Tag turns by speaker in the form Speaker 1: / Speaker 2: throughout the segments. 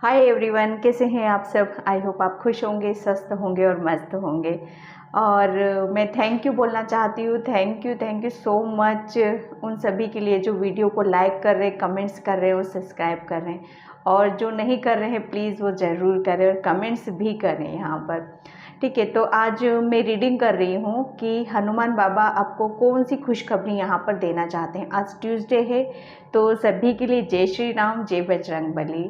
Speaker 1: Hi everyone, कैसे हैं आप सब। आई होप आप खुश होंगे, स्वस्थ होंगे और मस्त होंगे। और मैं थैंक यू बोलना चाहती हूँ। थैंक यू सो मच उन सभी के लिए जो वीडियो को लाइक कर रहे हैं, कमेंट्स कर रहे हैं और सब्सक्राइब कर रहे हैं। और जो नहीं कर रहे हैं प्लीज़ वो ज़रूर करें और कमेंट्स भी करें यहाँ पर। ठीक है, तो आज मैं रीडिंग कर रही हूँ कि हनुमान बाबा आपको कौन सी खुशखबरी यहाँ पर देना चाहते हैं। आज ट्यूसडे है, तो सभी के लिए जय श्री राम, जय बजरंगबली।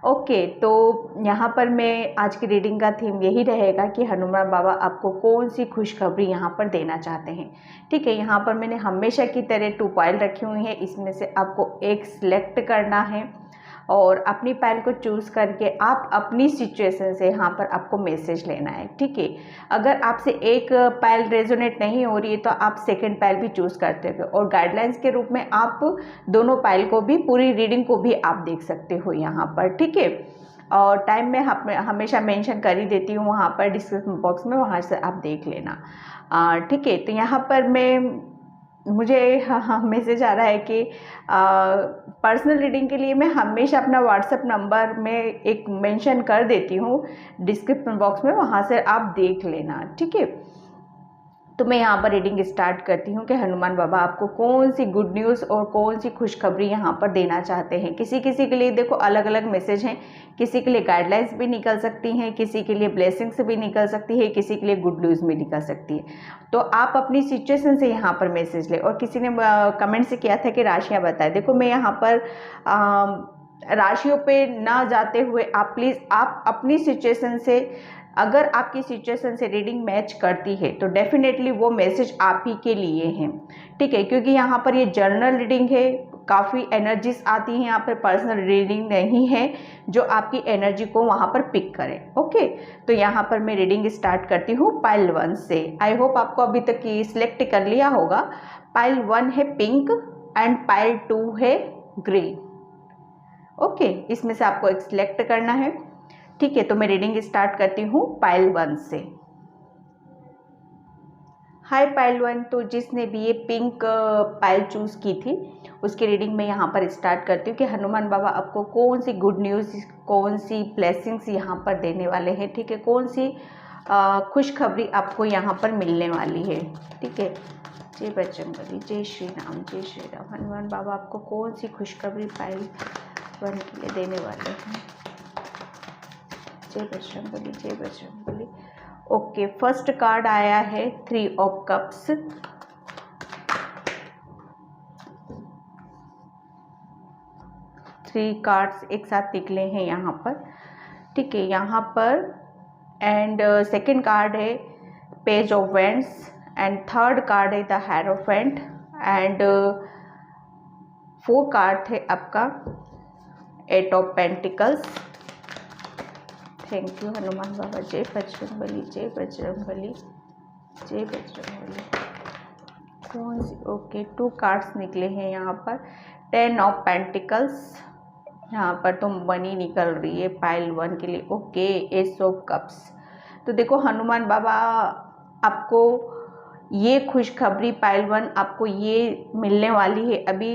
Speaker 1: ओके, तो यहाँ पर मैं आज की रीडिंग का थीम यही रहेगा कि हनुमान बाबा आपको कौन सी खुशखबरी यहाँ पर देना चाहते हैं। ठीक है, यहाँ पर मैंने हमेशा की तरह 2 पाइल रखी हुई है। इसमें से आपको एक सिलेक्ट करना है और अपनी पाइल को चूज़ करके आप अपनी सिचुएशन से यहाँ पर आपको मैसेज लेना है। ठीक है, अगर आपसे एक पाइल रेजोनेट नहीं हो रही है तो आप सेकंड पाइल भी चूज़ करते हो और गाइडलाइंस के रूप में आप दोनों पाइल को भी, पूरी रीडिंग को भी आप देख सकते हो यहाँ पर। ठीक है, और टाइम मैं हमेशा मेंशन कर ही देती हूँ वहाँ पर डिस्क्रिप्शन बॉक्स में, वहाँ से आप देख लेना। ठीक है, तो यहाँ पर मुझे मैसेज आ रहा है कि पर्सनल रीडिंग के लिए मैं हमेशा अपना व्हाट्सएप नंबर में एक मेंशन कर देती हूँ डिस्क्रिप्शन बॉक्स में, वहाँ से आप देख लेना। ठीक है, तो मैं यहाँ पर रीडिंग स्टार्ट करती हूँ कि हनुमान बाबा आपको कौन सी गुड न्यूज़ और कौन सी खुशखबरी यहाँ पर देना चाहते हैं। किसी किसी के लिए देखो अलग अलग मैसेज हैं, किसी के लिए गाइडलाइंस भी निकल सकती हैं, किसी के लिए ब्लेसिंग्स भी निकल सकती है, किसी के लिए गुड न्यूज़ भी निकल सकती है। तो आप अपनी सिचुएशन से यहाँ पर मैसेज लें। और किसी ने कमेंट से किया था कि राशियाँ बताएं। देखो मैं यहाँ पर राशियों पे ना जाते हुए आप प्लीज़ आप अपनी सिचुएशन से, अगर आपकी सिचुएशन से रीडिंग मैच करती है तो डेफिनेटली वो मैसेज आप ही के लिए हैं। ठीक है, क्योंकि यहाँ पर ये जनरल रीडिंग है, काफ़ी एनर्जीज आती हैं यहाँ पर, पर्सनल रीडिंग नहीं है जो आपकी एनर्जी को वहाँ पर पिक करें। ओके, तो यहाँ पर मैं रीडिंग स्टार्ट करती हूँ पाइल 1 से। आई होप आपको अभी तक ये सिलेक्ट कर लिया होगा। पाइल 1 है पिंक एंड पाइल 2 है ग्रे। ओके, इसमें से आपको एक सिलेक्ट करना है। ठीक है, तो मैं रीडिंग स्टार्ट करती हूँ पाइल 1 से। हाय पाइल 1, तो जिसने भी ये पिंक पाइल चूज़ की थी उसकी रीडिंग में यहाँ पर स्टार्ट करती हूँ कि हनुमान बाबा आपको कौन सी गुड न्यूज़, कौन सी ब्लेसिंग्स यहाँ पर देने वाले हैं। ठीक है, कौन सी खुशखबरी आपको यहाँ पर मिलने वाली है। ठीक है, जय बजरंगबली, जय श्री राम, जय श्री राम। हनुमान बाबा आपको कौन सी खुशखबरी पाइल 1 के लिए देने वाले हैं। जय बजरंगबली, जय बजरंगबली। ओके, फर्स्ट कार्ड आया है 3 ऑफ कप्स। थ्री कार्ड्स एक साथ निकले हैं यहाँ पर। ठीक है, यहाँ पर एंड सेकंड कार्ड है page of wands and third card है द हेरोफेंट एंड 4 कार्ड थे आपका 8 of pentacles. Thank you Hanuman बाबा, जय बजरंगबली, जय बजरंगबली, जय बजरंगबली। कौन सी? ओके, 2 कार्ड्स निकले हैं यहाँ पर 10 ऑफ पेंटिकल्स। यहाँ पर तो मनी निकल रही है पाइल 1 के लिए। Okay, S of cups. तो देखो हनुमान बाबा आपको ये खुशखबरी पाइल 1 आपको ये मिलने वाली है। अभी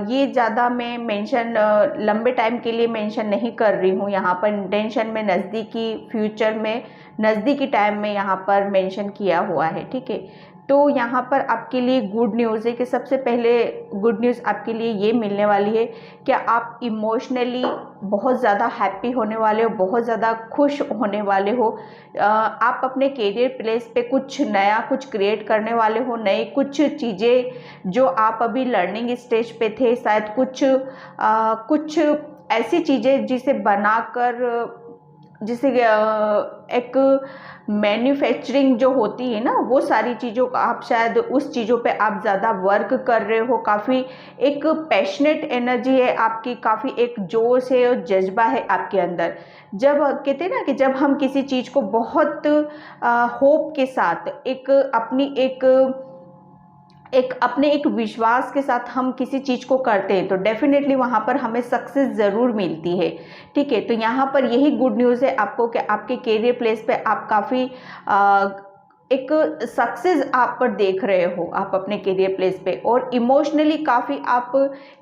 Speaker 1: ये ज़्यादा मैं मेंशन लंबे टाइम के लिए मेंशन नहीं कर रही हूँ। यहाँ पर इंटेंशन में नज़दीकी फ्यूचर में, नज़दीकी टाइम में यहाँ पर मेंशन किया हुआ है। ठीक है, तो यहाँ पर आपके लिए गुड न्यूज़ है कि सबसे पहले गुड न्यूज़ आपके लिए ये मिलने वाली है कि आप इमोशनली बहुत ज़्यादा हैप्पी होने वाले हो, बहुत ज़्यादा खुश होने वाले हो। आप अपने करियर प्लेस पे कुछ नया कुछ क्रिएट करने वाले हो, नई कुछ चीज़ें जो आप अभी लर्निंग स्टेज पे थे, शायद कुछ ऐसी चीज़ें जिसे बनाकर, जिसे एक मैन्युफैक्चरिंग जो होती है ना, वो सारी चीज़ों का आप शायद उस चीज़ों पे आप ज़्यादा वर्क कर रहे हो। काफ़ी एक पैशनेट एनर्जी है आपकी, काफ़ी एक जोश है और जज्बा है आपके अंदर। जब कहते हैं ना कि जब हम किसी चीज़ को बहुत होप के साथ अपने एक विश्वास के साथ हम किसी चीज़ को करते हैं तो डेफिनेटली वहाँ पर हमें सक्सेस ज़रूर मिलती है। ठीक है, तो यहाँ पर यही गुड न्यूज़ है आपको कि आपके करियर प्लेस पे आप काफ़ी एक सक्सेस आप पर देख रहे हो आप अपने करियर प्लेस पे, और इमोशनली काफ़ी आप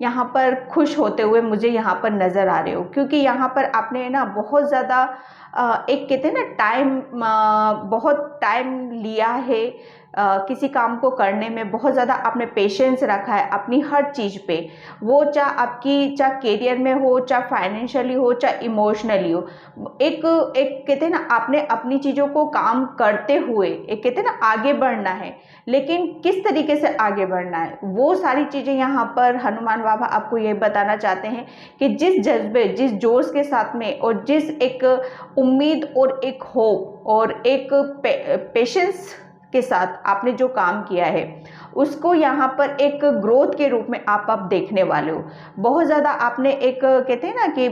Speaker 1: यहाँ पर खुश होते हुए मुझे यहाँ पर नज़र आ रहे हो, क्योंकि यहाँ पर आपने ना बहुत ज़्यादा एक कहते हैं ना टाइम, बहुत टाइम लिया है किसी काम को करने में, बहुत ज़्यादा आपने पेशेंस रखा है अपनी हर चीज़ पे, वो चाहे आपकी चाहे करियर में हो, चाहे फाइनेंशियली हो, चाहे इमोशनली हो। एक एक कहते हैं ना आपने अपनी चीज़ों को काम करते हुए एक कहते हैं ना आगे बढ़ना है, लेकिन किस तरीके से आगे बढ़ना है वो सारी चीज़ें यहाँ पर हनुमान बाबा आपको ये बताना चाहते हैं कि जिस जज्बे, जिस जोश के साथ में, और जिस एक उम्मीद और एक होप और एक पेशेंस के साथ आपने जो काम किया है, उसको यहाँ पर एक ग्रोथ के रूप में आप अब देखने वाले हो। बहुत ज़्यादा आपने एक कहते हैं ना कि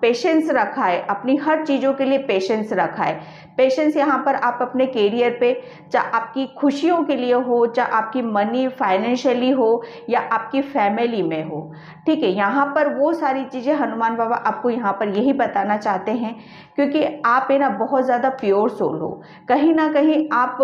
Speaker 1: पेशेंस रखा है, अपनी हर चीज़ों के लिए पेशेंस रखा है। पेशेंस यहाँ पर आप अपने करियर पे, चाहे आपकी खुशियों के लिए हो, चाहे आपकी मनी फाइनेंशियली हो, या आपकी फैमिली में हो, ठीक है। यहाँ पर वो सारी चीज़ें हनुमान बाबा आपको यहाँ पर यही बताना चाहते हैं, क्योंकि आप है ना बहुत ज़्यादा प्योर सोल हो। कहीं ना कहीं आप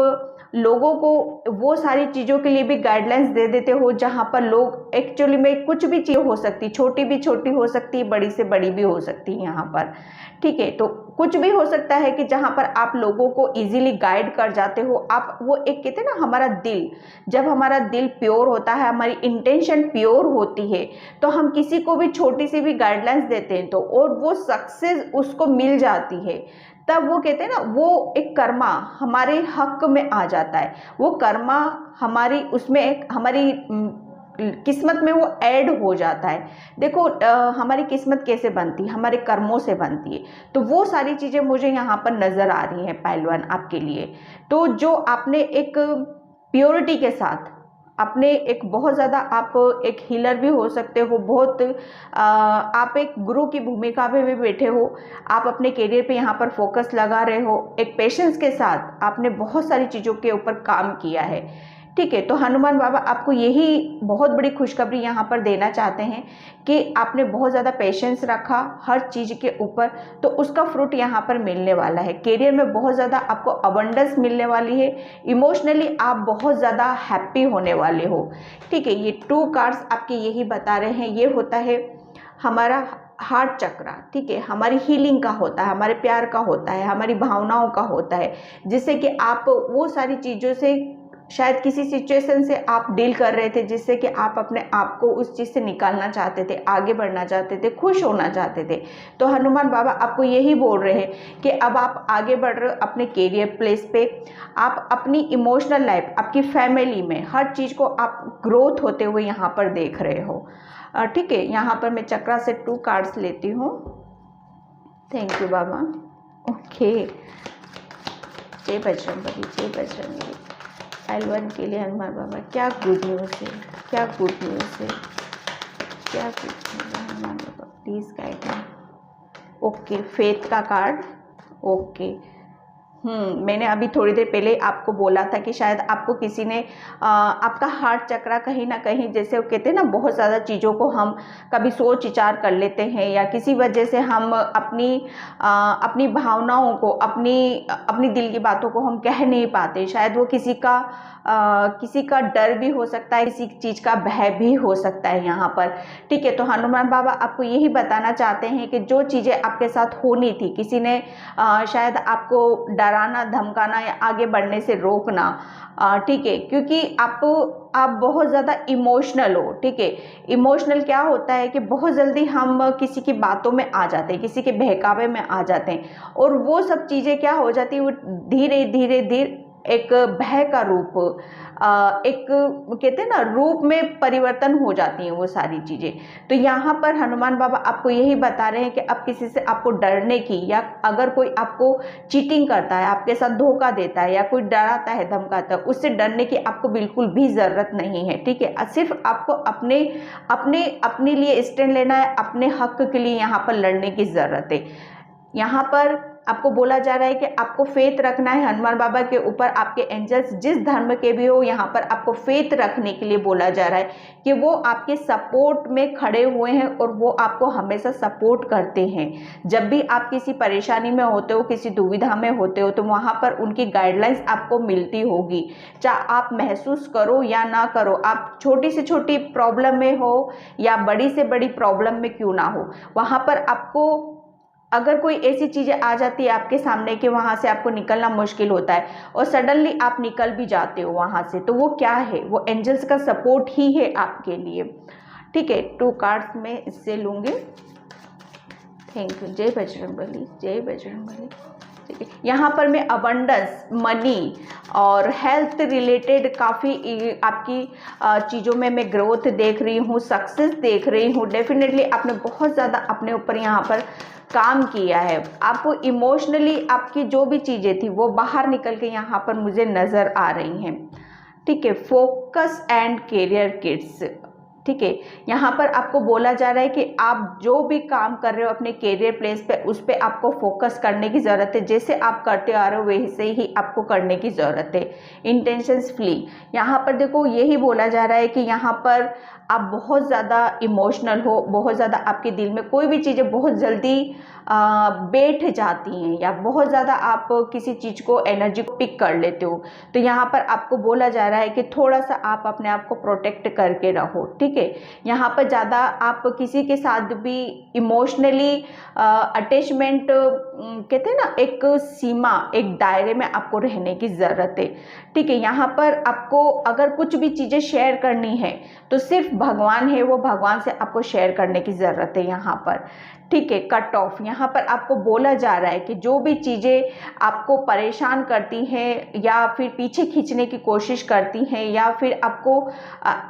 Speaker 1: लोगों को वो सारी चीज़ों के लिए भी गाइडलाइंस दे देते हो जहाँ पर लोग एक्चुअली में कुछ भी चीज़ हो सकती, छोटी भी छोटी हो सकती है, बड़ी से बड़ी भी हो सकती है यहाँ पर, ठीक है। तो कुछ भी हो सकता है कि जहाँ पर आप लोगों को इजीली गाइड कर जाते हो आप। वो एक कहते हैं ना हमारा दिल, जब हमारा दिल प्योर होता है, हमारी इंटेंशन प्योर होती है, तो हम किसी को भी छोटी सी भी गाइडलाइंस देते हैं तो और वो सक्सेस उसको मिल जाती है, तब वो कहते हैं ना वो एक कर्मा हमारे हक में आ जाता है। वो कर्मा हमारी उसमें एक हमारी किस्मत में वो ऐड हो जाता है। देखो हमारी किस्मत कैसे बनती है, हमारे कर्मों से बनती है। तो वो सारी चीज़ें मुझे यहाँ पर नज़र आ रही हैं पहलवान आपके लिए। तो जो आपने एक प्योरिटी के साथ अपने एक बहुत ज़्यादा, आप एक हीलर भी हो सकते हो, बहुत आप एक गुरु की भूमिका में भी बैठे हो, आप अपने करियर पे यहाँ पर फोकस लगा रहे हो, एक पेशेंस के साथ आपने बहुत सारी चीज़ों के ऊपर काम किया है, ठीक है। तो हनुमान बाबा आपको यही बहुत बड़ी खुशखबरी यहाँ पर देना चाहते हैं कि आपने बहुत ज़्यादा पेशेंस रखा हर चीज़ के ऊपर, तो उसका फ्रूट यहाँ पर मिलने वाला है। करियर में बहुत ज़्यादा आपको अबंडेंस मिलने वाली है, इमोशनली आप बहुत ज़्यादा हैप्पी होने वाले हो, ठीक है। ये 2 कार्ड्स आपके यही बता रहे हैं। ये होता है हमारा हार्ट चक्रा, ठीक है, हमारी हीलिंग का होता है, हमारे प्यार का होता है, हमारी भावनाओं का होता है, जिससे कि आप वो सारी चीज़ों से शायद किसी सिचुएशन से आप डील कर रहे थे, जिससे कि आप अपने आप को उस चीज़ से निकालना चाहते थे, आगे बढ़ना चाहते थे, खुश होना चाहते थे। तो हनुमान बाबा आपको यही बोल रहे हैं कि अब आप आगे बढ़ रहे हो अपने करियर प्लेस पे, आप अपनी इमोशनल लाइफ, आपकी फैमिली में हर चीज़ को आप ग्रोथ होते हुए यहाँ पर देख रहे हो, ठीक है। यहाँ पर मैं चक्रा से 2 कार्ड्स लेती हूँ। Thank you Baba. ओके, जय बजरंगबली, जय बजरंगबली। L1 के लिए हनुमान बाबा क्या गुड न्यूज़ है, क्या गुड न्यूज़ है, क्या गुड न्यूज़ है हनुमान बाबा, please guide me. Okay, faith का कार्ड। ओके, मैंने अभी थोड़ी देर पहले आपको बोला था कि शायद आपको किसी ने आपका हार्ट चक्रा कहीं ना कहीं, जैसे वो कहते हैं ना बहुत ज़्यादा चीज़ों को हम कभी सोच विचार कर लेते हैं, या किसी वजह से हम अपनी भावनाओं को, अपनी दिल की बातों को हम कह नहीं पाते। शायद वो किसी का डर भी हो सकता है, किसी चीज़ का भय भी हो सकता है यहाँ पर, ठीक है। तो हनुमान बाबा आपको यही बताना चाहते हैं कि जो चीज़ें आपके साथ होनी थी, किसी ने शायद आपको डराना, धमकाना या आगे बढ़ने से रोकना, ठीक है, क्योंकि आप बहुत ज़्यादा इमोशनल हो, ठीक है। इमोशनल क्या होता है कि बहुत जल्दी हम किसी की बातों में आ जाते हैं, किसी के बहकावे में आ जाते हैं, और वो सब चीज़ें क्या हो जाती है, वो धीरे धीरे धीरे एक भय का रूप, एक कहते हैं ना रूप में परिवर्तन हो जाती हैं वो सारी चीज़ें। तो यहाँ पर हनुमान बाबा आपको यही बता रहे हैं कि अब किसी से आपको डरने की, या अगर कोई आपको चीटिंग करता है, आपके साथ धोखा देता है, या कोई डराता है, धमकाता है, उससे डरने की आपको बिल्कुल भी ज़रूरत नहीं है, ठीक है। सिर्फ आपको अपने लिए स्टैंड लेना है, अपने हक के लिए यहाँ पर लड़ने की ज़रूरत है। यहाँ पर आपको बोला जा रहा है कि आपको फेथ रखना है हनुमान बाबा के ऊपर। आपके एंजल्स जिस धर्म के भी हो, यहाँ पर आपको फेथ रखने के लिए बोला जा रहा है कि वो आपके सपोर्ट में खड़े हुए हैं और वो आपको हमेशा सपोर्ट करते हैं। जब भी आप किसी परेशानी में होते हो, किसी दुविधा में होते हो, तो वहाँ पर उनकी गाइडलाइंस आपको मिलती होगी। चाहे आप महसूस करो या ना करो, आप छोटी से छोटी प्रॉब्लम में हो या बड़ी से बड़ी प्रॉब्लम में क्यों ना हो, वहाँ पर आपको अगर कोई ऐसी चीज़ें आ जाती है आपके सामने कि वहाँ से आपको निकलना मुश्किल होता है और सडनली आप निकल भी जाते हो वहाँ से, तो वो क्या है, वो एंजल्स का सपोर्ट ही है आपके लिए। ठीक है, 2 कार्ड्स में इससे लूँगी। Thank you. जय बजरंगबली, जय बजरंगबली। ठीक है, यहाँ पर मैं अबंडेंस, मनी और हेल्थ रिलेटेड काफ़ी आपकी चीज़ों में मैं ग्रोथ देख रही हूँ, सक्सेस देख रही हूँ। डेफिनेटली आपने बहुत ज़्यादा अपने ऊपर यहाँ पर काम किया है। आपको इमोशनली आपकी जो भी चीज़ें थी वो बाहर निकल के यहाँ पर मुझे नज़र आ रही हैं। ठीक है, फोकस एंड कैरियर किड्स। ठीक है, यहाँ पर आपको बोला जा रहा है कि आप जो भी काम कर रहे हो अपने कैरियर प्लेस पे, उस पर आपको फोकस करने की ज़रूरत है। जैसे आप करते आ रहे हो वैसे ही आपको करने की ज़रूरत है, इंटेंशंस फ्री। यहाँ पर देखो यही बोला जा रहा है कि यहाँ पर आप बहुत ज़्यादा इमोशनल हो, बहुत ज़्यादा आपके दिल में कोई भी चीज़ें बहुत जल्दी बैठ जाती हैं या बहुत ज़्यादा आप किसी चीज़ को एनर्जी को पिक कर लेते हो। तो यहाँ पर आपको बोला जा रहा है कि थोड़ा सा आप अपने आप को प्रोटेक्ट करके रहो। ठीक है, यहाँ पर ज़्यादा आप किसी के साथ भी इमोशनली अटैचमेंट कहते हैं ना, एक सीमा, एक दायरे में आपको रहने की ज़रूरत है। ठीक है, यहाँ पर आपको अगर कुछ भी चीज़ें शेयर करनी है तो सिर्फ भगवान है, वो भगवान से आपको शेयर करने की ज़रूरत है यहाँ पर। ठीक है, कट ऑफ। यहाँ पर आपको बोला जा रहा है कि जो भी चीज़ें आपको परेशान करती हैं या फिर पीछे खींचने की कोशिश करती हैं या फिर आपको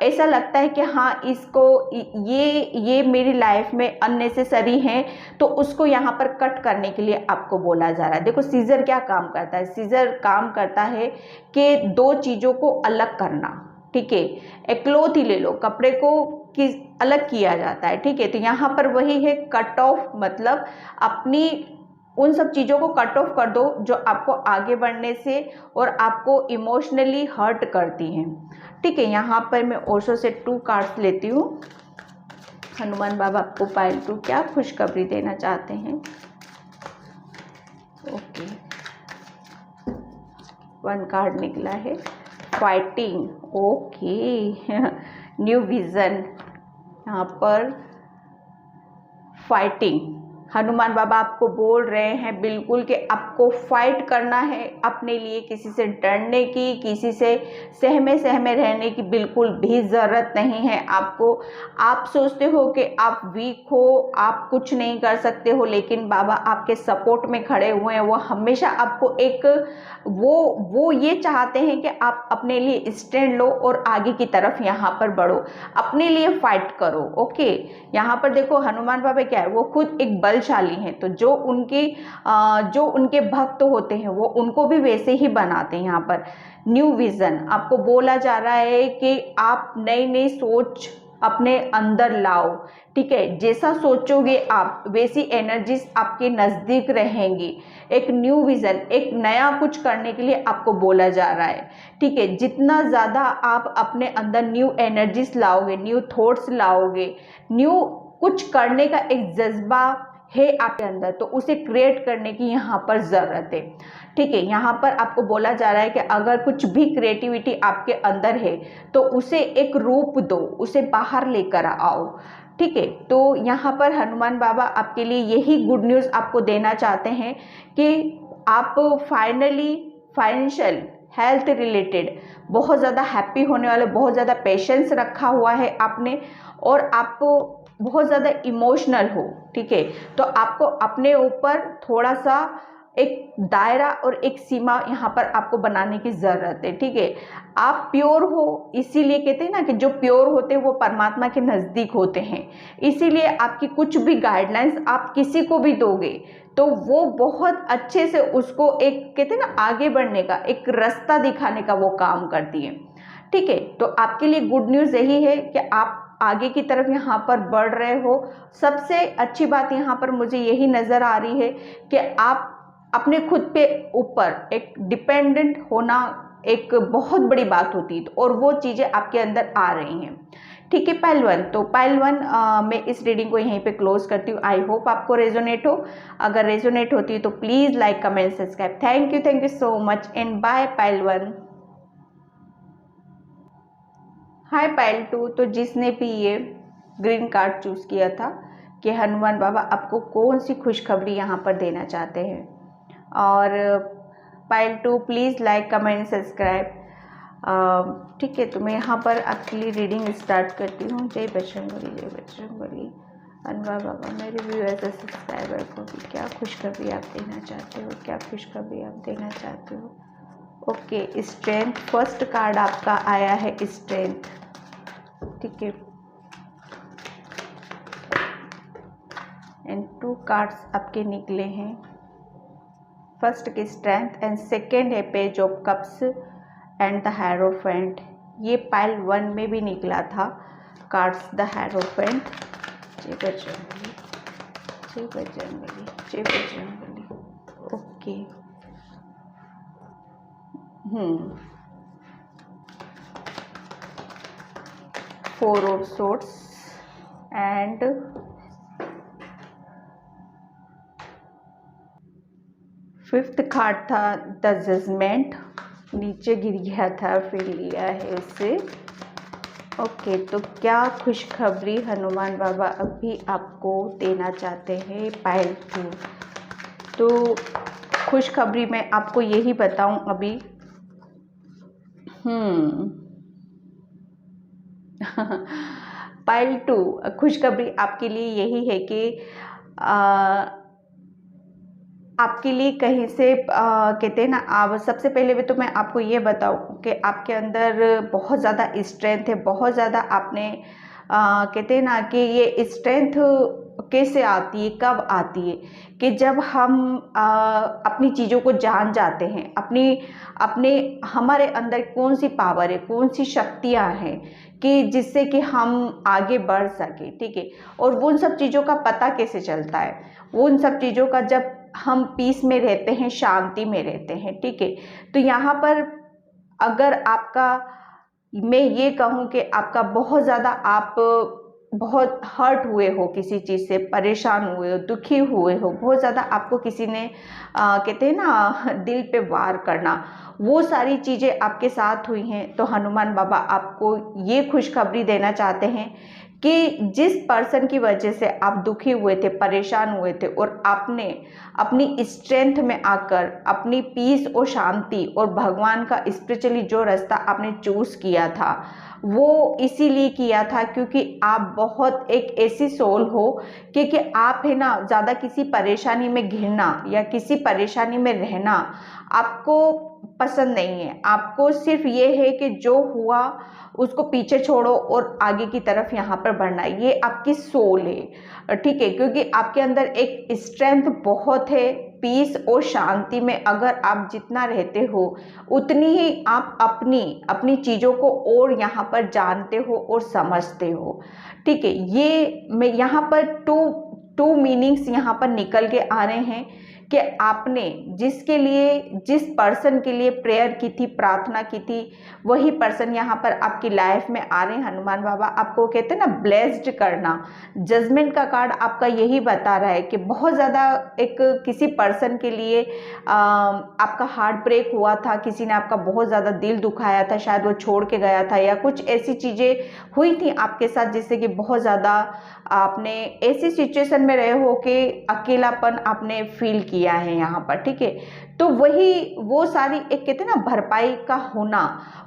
Speaker 1: ऐसा लगता है कि हाँ इसको ये मेरी लाइफ में अननेसेसरी है, तो उसको यहाँ पर कट करने के लिए आपको बोला जा रहा है। देखो सीजर क्या काम करता है, सीजर काम करता है कि 2 चीज़ों को अलग करना। ठीक है, एक क्लॉथ ही ले लो, कपड़े को किस अलग किया जाता है। ठीक है, तो यहाँ पर वही है कट ऑफ, मतलब अपनी उन सब चीज़ों को कट ऑफ कर दो जो आपको आगे बढ़ने से और आपको इमोशनली हर्ट करती हैं। ठीक है, यहाँ पर मैं ओशो से 2 कार्ड्स लेती हूँ। हनुमान बाबा आपको पाइल 2 क्या खुशखबरी देना चाहते हैं। ओके, 1 कार्ड निकला है, फाइटिंग। Okay, new vision. यहाँ पर फाइटिंग, हनुमान बाबा आपको बोल रहे हैं बिल्कुल कि आपको फाइट करना है अपने लिए, किसी से डरने की, किसी से सहमे रहने की बिल्कुल भी ज़रूरत नहीं है आपको। आप सोचते हो कि आप वीक हो, आप कुछ नहीं कर सकते हो, लेकिन बाबा आपके सपोर्ट में खड़े हुए हैं। वो हमेशा आपको एक वो ये चाहते हैं कि आप अपने लिए स्टैंड लो और आगे की तरफ यहाँ पर बढ़ो, अपने लिए फाइट करो। ओके, यहाँ पर देखो हनुमान बाबा क्या है, वो खुद एक बलशाली हैं, तो जो उनके भक्त होते हैं वो उनको भी वैसे ही बनाते हैं। यहाँ पर न्यू विजन आपको बोला जा रहा है कि आप नई नई सोच अपने अंदर लाओ। ठीक है, जैसा सोचोगे आप वैसी एनर्जीज आपके नज़दीक रहेंगी। एक न्यू विज़न, एक नया कुछ करने के लिए आपको बोला जा रहा है। ठीक है, जितना ज़्यादा आप अपने अंदर न्यू एनर्जीज लाओगे, न्यू थॉट्स लाओगे, न्यू कुछ करने का एक जज्बा है आपके अंदर, तो उसे क्रिएट करने की यहाँ पर ज़रूरत है। ठीक है, यहाँ पर आपको बोला जा रहा है कि अगर कुछ भी क्रिएटिविटी आपके अंदर है तो उसे एक रूप दो, उसे बाहर लेकर आओ। ठीक है, तो यहाँ पर हनुमान बाबा आपके लिए यही गुड न्यूज़ आपको देना चाहते हैं कि आप फाइनली फाइनेंशियल हेल्थ रिलेटेड बहुत ज़्यादा हैप्पी होने वाले, बहुत ज़्यादा पेशेंस रखा हुआ है आपने और आप बहुत ज़्यादा इमोशनल हो। ठीक है, तो आपको अपने ऊपर थोड़ा सा एक दायरा और एक सीमा यहाँ पर आपको बनाने की ज़रूरत है। ठीक है, आप प्योर हो, इसीलिए कहते हैं ना कि जो प्योर होते हैं वो परमात्मा के नज़दीक होते हैं। इसीलिए आपकी कुछ भी गाइडलाइंस आप किसी को भी दोगे तो वो बहुत अच्छे से उसको एक कहते हैं ना आगे बढ़ने का एक रास्ता दिखाने का वो काम करती है। ठीक है, तो आपके लिए गुड न्यूज़ यही है कि आप आगे की तरफ यहाँ पर बढ़ रहे हो। सबसे अच्छी बात यहाँ पर मुझे यही नज़र आ रही है कि आप अपने खुद पे ऊपर एक डिपेंडेंट होना एक बहुत बड़ी बात होती है, और वो चीज़ें आपके अंदर आ रही हैं। ठीक है पाइल 1, तो पाइल 1 मैं इस रीडिंग को यहीं पे क्लोज करती हूँ। आई होप आपको रेजोनेट हो। अगर रेजोनेट होती है तो please like comment subscribe. Thank you so much and bye pile 1। Hi pile 2, तो जिसने भी ये ग्रीन कार्ड चूज़ किया था कि हनुमान बाबा आपको कौन सी खुशखबरी यहाँ पर देना चाहते हैं, और pile 2 please like comment subscribe. ठीक है, तो मैं यहाँ पर एक्चुअली रीडिंग स्टार्ट करती हूँ। जय बजरंगबली, जय बजरंगबली। हनुमान बाबा मेरे व्यूअर्स और सब्सक्राइबर को भी क्या खुशखबरी आप देना चाहते हो, क्या खुशखबरी आप देना चाहते हो। ओके, स्ट्रेंथ फर्स्ट कार्ड आपका आया है, स्ट्रेंथ। ठीक है, एंड 2 कार्ड्स आपके निकले हैं। फर्स्ट की स्ट्रेंथ एंड सेकेंड है page of cups and the hierophant. ये पाइल 1 में भी निकला था कार्ड्स, द हेरोफेंट। जय बजरंगबली, जय बजरंगबली, जय Bajrangbali. Okay, 4 of swords and 5th card था द जजमेंट, नीचे गिर गया था फिर लिया है उसे। ओके, तो क्या खुशखबरी हनुमान बाबा अभी आपको देना चाहते हैं पाइल 2। तो खुशखबरी मैं आपको यही बताऊं अभी। पाइल 2 खुशखबरी आपके लिए यही है कि आपके लिए कहीं से कहते हैं ना, आप सबसे पहले भी तो मैं आपको ये बताऊं कि आपके अंदर बहुत ज़्यादा स्ट्रेंथ है, बहुत ज़्यादा आपने कहते हैं ना कि ये स्ट्रेंथ कैसे आती है, कब आती है, कि जब हम अपनी चीज़ों को जान जाते हैं, अपने हमारे अंदर कौन सी पावर है, कौन सी शक्तियाँ हैं कि जिससे कि हम आगे बढ़ सके। ठीक है, और वो उन सब चीज़ों का पता कैसे चलता है, वो उन सब चीज़ों का जब हम पीस में रहते हैं, शांति में रहते हैं। ठीक है, तो यहाँ पर अगर आपका, मैं ये कहूँ कि आपका बहुत ज़्यादा आप बहुत हर्ट हुए हो, किसी चीज़ से परेशान हुए हो, दुखी हुए हो, बहुत ज़्यादा आपको किसी ने कहते हैं ना दिल पे वार करना, वो सारी चीज़ें आपके साथ हुई हैं, तो हनुमान बाबा आपको ये खुशखबरी देना चाहते हैं कि जिस पर्सन की वजह से आप दुखी हुए थे, परेशान हुए थे, और आपने अपनी स्ट्रेंथ में आकर अपनी पीस और शांति और भगवान का स्पिरिचुअली जो रास्ता आपने चूज़ किया था, वो इसीलिए किया था क्योंकि आप बहुत एक ऐसी सोल हो, क्योंकि आप है ना ज़्यादा किसी परेशानी में घिरना या किसी परेशानी में रहना आपको पसंद नहीं है। आपको सिर्फ ये है कि जो हुआ उसको पीछे छोड़ो और आगे की तरफ यहाँ पर बढ़ना, ये आपकी सोल है। ठीक है, क्योंकि आपके अंदर एक स्ट्रेंथ बहुत है, पीस और शांति में अगर आप जितना रहते हो उतनी ही आप अपनी चीज़ों को और यहाँ पर जानते हो और समझते हो। ठीक है, ये मैं यहाँ पर टू मीनिंग्स यहाँ पर निकल के आ रहे हैं कि आपने जिसके लिए, जिस पर्सन के लिए प्रेयर की थी, प्रार्थना की थी, वही पर्सन यहाँ पर आपकी लाइफ में आ रहे हैं। हनुमान बाबा आपको कहते हैं ना ब्लेस्ड करना। जजमेंट का कार्ड आपका यही बता रहा है कि बहुत ज़्यादा एक किसी पर्सन के लिए आपका हार्ट ब्रेक हुआ था, किसी ने आपका बहुत ज़्यादा दिल दुखाया था, शायद वो छोड़ के गया था या कुछ ऐसी चीज़ें हुई थी आपके साथ जिससे कि बहुत ज़्यादा आपने ऐसी सिचुएशन में रहे हो कि अकेलापन आपने फील किया है यहाँ पर। ठीक है, तो वही वो सारी एक कहते हैं ना भरपाई का होना,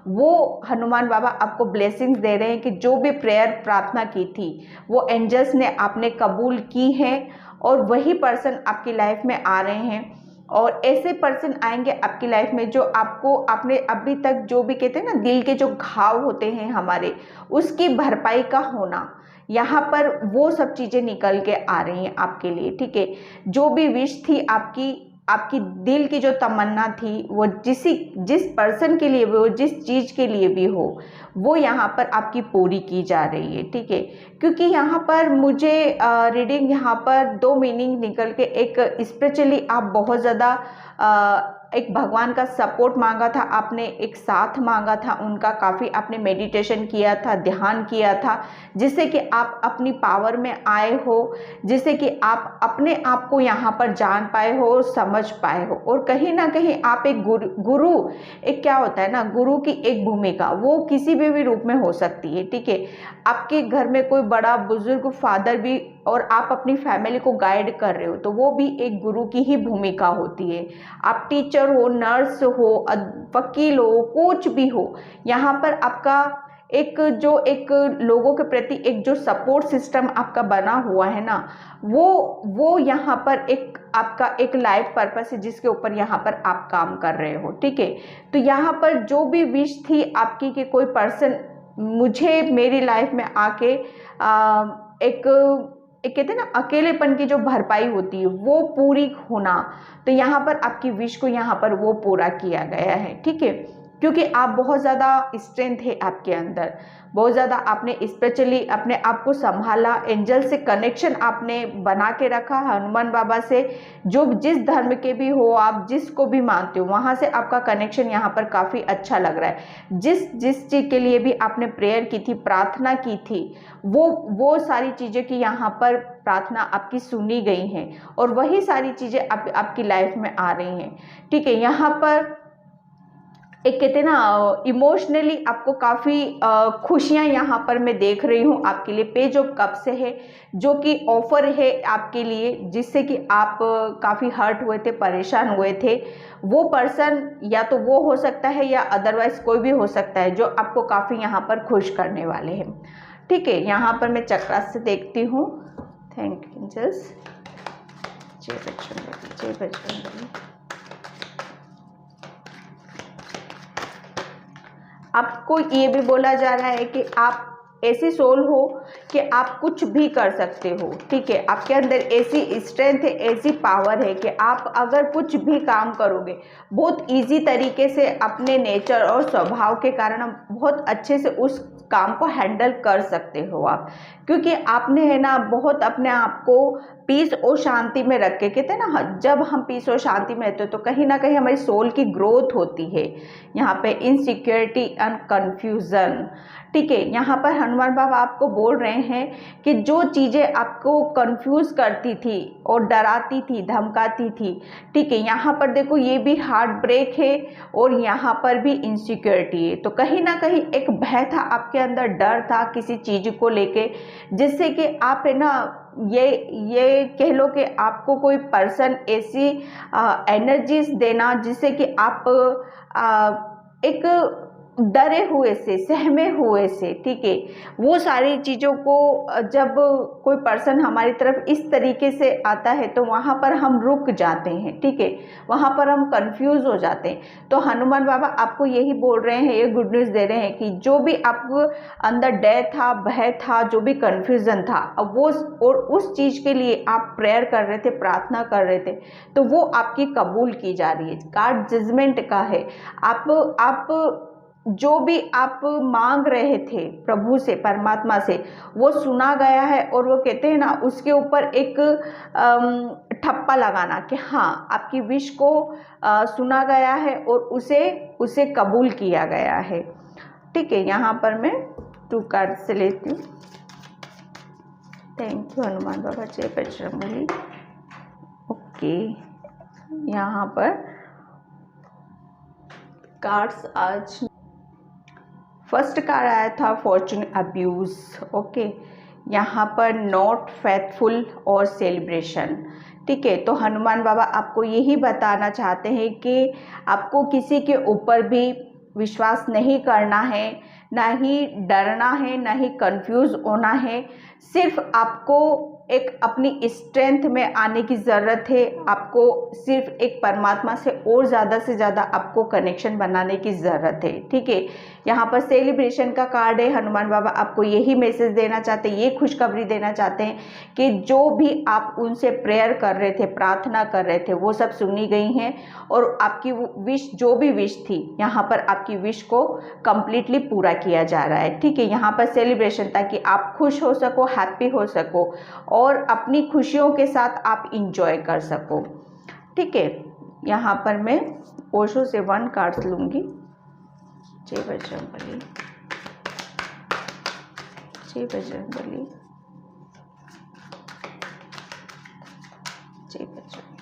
Speaker 1: वो हनुमान बाबा आपको ब्लेसिंग्स दे रहे हैं कि जो भी प्रेयर प्रार्थना की थी वो एंजल्स ने आपने कबूल की है, और वही पर्सन आपकी लाइफ में आ रहे हैं। और ऐसे पर्सन आएंगे आपकी लाइफ में जो आपको, आपने अभी तक जो भी कहते हैं ना दिल के जो घाव होते हैं हमारे, उसकी भरपाई का होना, यहाँ पर वो सब चीज़ें निकल के आ रही हैं आपके लिए। ठीक है, जो भी विश थी आपकी आपकी दिल की जो तमन्ना थी, वो जिस पर्सन के लिए भी हो, जिस चीज़ के लिए भी हो, वो यहाँ पर आपकी पूरी की जा रही है, ठीक है। क्योंकि यहाँ पर मुझे रीडिंग यहाँ पर दो मीनिंग निकल के, एक स्पिरिचुअली आप बहुत ज़्यादा एक भगवान का सपोर्ट मांगा था आपने, एक साथ मांगा था उनका, काफ़ी आपने मेडिटेशन किया था, ध्यान किया था, जिससे कि आप अपनी पावर में आए हो, जिससे कि आप अपने आप को यहाँ पर जान पाए हो और समझ पाए हो। और कहीं ना कहीं आप एक गुरु, एक क्या होता है ना, गुरु की एक भूमिका वो किसी भी रूप में हो सकती है, ठीक है। आपके घर में कोई बड़ा बुजुर्ग फादर भी, और आप अपनी फैमिली को गाइड कर रहे हो, तो वो भी एक गुरु की ही भूमिका होती है। आप टीचर हो, नर्स हो, वकील हो, कोच भी हो, यहाँ पर आपका एक लोगों के प्रति एक जो सपोर्ट सिस्टम आपका बना हुआ है ना, वो यहाँ पर एक आपका एक लाइफ पर्पस है, जिसके ऊपर यहाँ पर आप काम कर रहे हो, ठीक है। तो यहाँ पर जो भी विश थी आपकी कि कोई पर्सन मुझे मेरी लाइफ में आके एक कहते हैं ना, अकेलेपन की जो भरपाई होती है वो पूरी होना, तो यहाँ पर आपकी विश को यहाँ पर वो पूरा किया गया है, ठीक है। क्योंकि आप बहुत ज़्यादा स्ट्रेंथ है आपके अंदर, बहुत ज़्यादा आपने स्पिरिचुअली अपने आप को संभाला, एंजल से कनेक्शन आपने बना के रखा, हनुमान बाबा से, जो जिस धर्म के भी हो आप, जिसको भी मानते हो, वहाँ से आपका कनेक्शन यहाँ पर काफ़ी अच्छा लग रहा है। जिस चीज़ के लिए भी आपने प्रेयर की थी, प्रार्थना की थी, वो सारी चीज़ें की यहाँ पर प्रार्थना आपकी सुनी गई हैं, और वही सारी चीज़ें आपकी लाइफ में आ रही हैं, ठीक है। यहाँ पर एक कहते हैं ना, इमोशनली आपको काफ़ी खुशियाँ यहाँ पर मैं देख रही हूँ आपके लिए। पेज ऑफ कप से है, जो कि ऑफर है आपके लिए, जिससे कि आप काफ़ी हर्ट हुए थे, परेशान हुए थे। वो पर्सन या तो वो हो सकता है, या अदरवाइज कोई भी हो सकता है, जो आपको काफ़ी यहाँ पर खुश करने वाले हैं, ठीक है। यहाँ पर मैं चक्रा से देखती हूँ। Thank you angels. जय बजरंगबली, जय बजरंगबली। आपको ये भी बोला जा रहा है कि आप ऐसी सोल हो कि आप कुछ भी कर सकते हो, ठीक है। आपके अंदर ऐसी स्ट्रेंथ है, ऐसी पावर है कि आप अगर कुछ भी काम करोगे, बहुत इजी तरीके से, अपने नेचर और स्वभाव के कारण बहुत अच्छे से उस काम को हैंडल कर सकते हो आप। क्योंकि आपने है ना बहुत अपने आप को पीस और शांति में रख के, कहते हैं ना, जब हम पीस और शांति में रहते हैं तो कहीं ना कहीं हमारी सोल की ग्रोथ होती है। यहाँ पे इनसिक्योरिटी एंड कन्फ्यूज़न, ठीक है। यहाँ पर हनुमान बाबा आपको बोल रहे हैं कि जो चीज़ें आपको कंफ्यूज करती थी और डराती थी, धमकाती थी, ठीक है, यहाँ पर देखो ये भी हार्ट ब्रेक है और यहाँ पर भी इनसिक्योरिटी है। तो कहीं ना कहीं एक भय था आपके अंदर, डर था किसी चीज़ को लेके, जिससे कि आप है ना, ये कह लो कि आपको कोई पर्सन ऐसी एनर्जीज देना, जिससे कि आप एक डरे हुए से, सहमे हुए से, ठीक है, वो सारी चीज़ों को जब कोई पर्सन हमारी तरफ इस तरीके से आता है तो वहाँ पर हम रुक जाते हैं, ठीक है, वहाँ पर हम कंफ्यूज हो जाते हैं। तो हनुमान बाबा आपको यही बोल रहे हैं, ये गुड न्यूज़ दे रहे हैं कि जो भी आपको अंदर डर था, भय था, जो भी कंफ्यूजन था, अब वो और उस चीज़ के लिए आप प्रेयर कर रहे थे, प्रार्थना कर रहे थे, तो वो आपकी कबूल की जा रही है। कार्ड जजमेंट का है। आप जो भी आप मांग रहे थे प्रभु से, परमात्मा से, वो सुना गया है। और वो कहते हैं ना, उसके ऊपर एक ठप्पा लगाना कि हाँ, आपकी विश को सुना गया है और उसे कबूल किया गया है, ठीक है। यहाँ पर मैं 2 कार्ड से लेती हूँ। थैंक यू हनुमान बाबा, जय बजरंगबली। ओके, यहाँ पर कार्ड्स आज फर्स्ट कार्ड आया था फॉर्चून अब्यूज़, ओके। यहाँ पर नॉट फेथफुल और सेलिब्रेशन, ठीक है। तो हनुमान बाबा आपको यही बताना चाहते हैं कि आपको किसी के ऊपर भी विश्वास नहीं करना है, ना ही डरना है, ना ही कंफ्यूज होना है। सिर्फ आपको एक अपनी स्ट्रेंथ में आने की ज़रूरत है। आपको सिर्फ एक परमात्मा से और ज़्यादा से ज़्यादा आपको कनेक्शन बनाने की ज़रूरत है। ठीक है, यहाँ पर सेलिब्रेशन का कार्ड है। हनुमान बाबा आपको यही मैसेज देना चाहते हैं, ये खुशखबरी देना चाहते हैं कि जो भी आप उनसे प्रेयर कर रहे थे, प्रार्थना कर रहे थे, वो सब सुनी गई हैं और आपकी विश, जो भी विश थी, यहाँ पर आपकी विश को कंप्लीटली पूरा किया जा रहा है। ठीक है, यहाँ पर सेलिब्रेशन, ताकि आप खुश हो सको, हैप्पी हो सको और अपनी खुशियों के साथ आप इंजॉय कर सको। ठीक है, यहाँ पर मैं ओशो से 1 कार्ड्स लूँगी। जय बजरंगबली, जय बजरंगबली, जय बजरंग,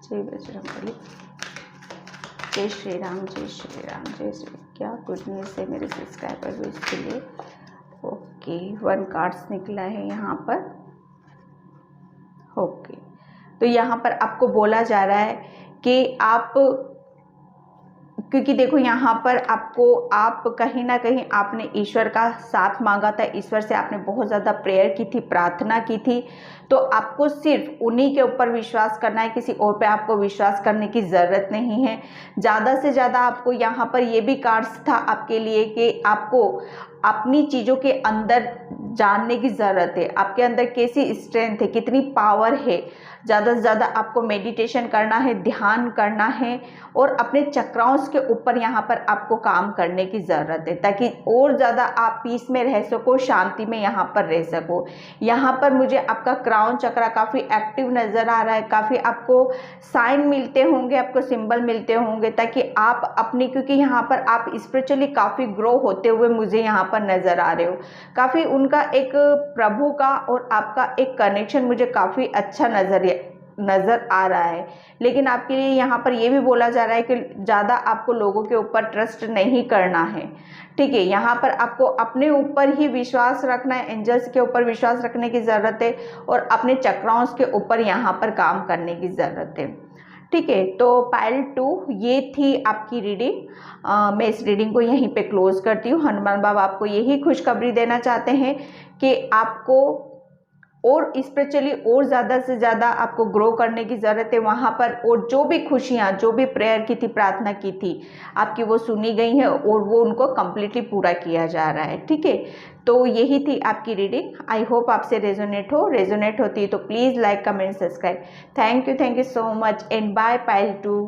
Speaker 1: जय बजरंगबली, जय श्री राम, जय श्री राम, जय श्री। क्या गुड न्यूज़ है मेरे सब्सक्राइबर भी इसके लिए। ओके, 1 कार्ड्स निकला है यहाँ पर। ओके, तो यहाँ पर आपको बोला जा रहा है कि आप, क्योंकि देखो यहाँ पर आपको, आप कहीं ना कहीं आपने ईश्वर का साथ मांगा था, ईश्वर से आपने बहुत ज़्यादा प्रेयर की थी, प्रार्थना की थी, तो आपको सिर्फ उन्हीं के ऊपर विश्वास करना है, किसी और पे आपको विश्वास करने की ज़रूरत नहीं है। ज़्यादा से ज़्यादा आपको यहाँ पर ये भी कार्ड्स था आपके लिए कि आपको अपनी चीज़ों के अंदर जानने की ज़रूरत है, आपके अंदर कैसी स्ट्रेंथ है, कितनी पावर है। ज़्यादा से ज़्यादा आपको मेडिटेशन करना है, ध्यान करना है और अपने चक्रांस के ऊपर यहाँ पर आपको काम करने की ज़रूरत है, ताकि और ज़्यादा आप पीस में रह सको, शांति में यहाँ पर रह सको। यहाँ पर मुझे आपका क्राउन चक्रा काफ़ी एक्टिव नज़र आ रहा है, काफ़ी आपको साइन मिलते होंगे, आपको सिंबल मिलते होंगे, ताकि आप अपनी, क्योंकि यहाँ पर आप स्पिरिचुअली काफ़ी ग्रो होते हुए मुझे यहाँ पर नज़र आ रहे हो। काफ़ी उनका एक प्रभु का और आपका एक कनेक्शन मुझे काफ़ी अच्छा नज़र आ रहा है। लेकिन आपके लिए यहाँ पर ये भी बोला जा रहा है कि ज़्यादा आपको लोगों के ऊपर ट्रस्ट नहीं करना है। ठीक है, यहाँ पर आपको अपने ऊपर ही विश्वास रखना है, एंजल्स के ऊपर विश्वास रखने की ज़रूरत है और अपने चक्रांस के ऊपर यहाँ पर काम करने की ज़रूरत है। ठीक है, तो पाइल 2 ये थी आपकी रीडिंग। मैं इस रीडिंग को यहीं पे क्लोज करती हूँ। हनुमान बाबा आपको यही खुशखबरी देना चाहते हैं कि आपको और स्पिरिचुअली और ज़्यादा से ज़्यादा आपको ग्रो करने की ज़रूरत है वहाँ पर, और जो भी खुशियाँ, जो भी प्रेयर की थी, प्रार्थना की थी आपकी, वो सुनी गई है और वो उनको कम्प्लीटली पूरा किया जा रहा है। ठीक है, तो यही थी आपकी रीडिंग। आई होप आपसे रेजोनेट होती है तो please like, comment, subscribe. Thank you so much and bye pile 2।